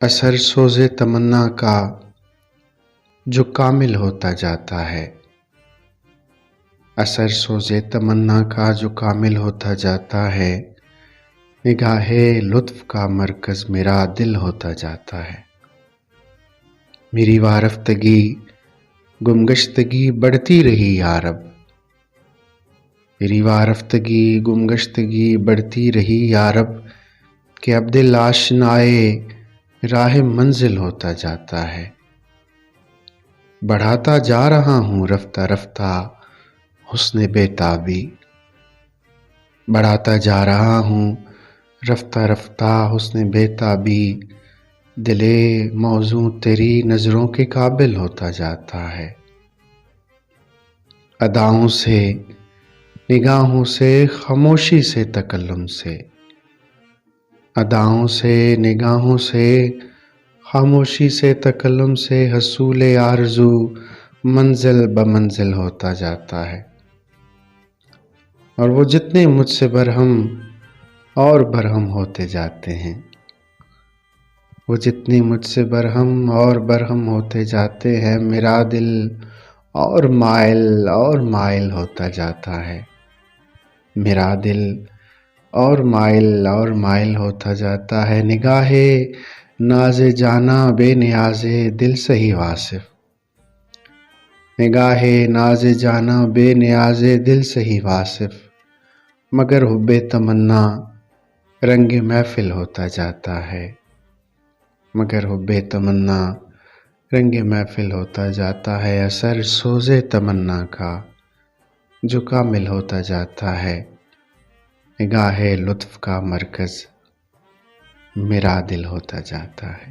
اثر سوز تمنا کا جو کامل ہوتا جاتا ہے، اثر سوز تمنا کا جو کامل ہوتا جاتا ہے، نگاہ لطف کا مرکز میرا دل ہوتا جاتا ہے۔ میری وارفتگی گمگشتگی بڑھتی رہی یارب، میری وارفتگی گمگشتگی بڑھتی رہی یارب، کہ اب دل آشنائے راہ منزل ہوتا جاتا ہے۔ بڑھاتا جا رہا ہوں رفتہ رفتہ حسن بےتابی، بڑھاتا جا رہا ہوں رفتہ رفتہ حسن بےتابی، دل موزوں تیری نظروں کے قابل ہوتا جاتا ہے۔ اداؤں سے نگاہوں سے خاموشی سے تکلم سے، اداؤں سے نگاہوں سے خاموشی سے تکلم سے، حصول آرزو منزل بمنزل ہوتا جاتا ہے۔ اور وہ جتنے مجھ سے برہم اور برہم ہوتے جاتے ہیں، وہ جتنے مجھ سے برہم اور برہم ہوتے جاتے ہیں، میرا دل اور مائل ہوتا جاتا ہے، میرا دل اور مائل ہوتا جاتا ہے۔ نگاہ ناز جانا بے نیاز دل سے ہی واصف، نگاہ ناز جانا بے نیاز دل سے ہی واصف، مگر حب تمنا رنگ محفل ہوتا جاتا ہے، مگر حب تمنا رنگ محفل ہوتا جاتا ہے۔ اثر سوز تمنا کا جو کامل ہوتا جاتا ہے، نگاہ لطف کا مرکز میرا دل ہوتا جاتا ہے۔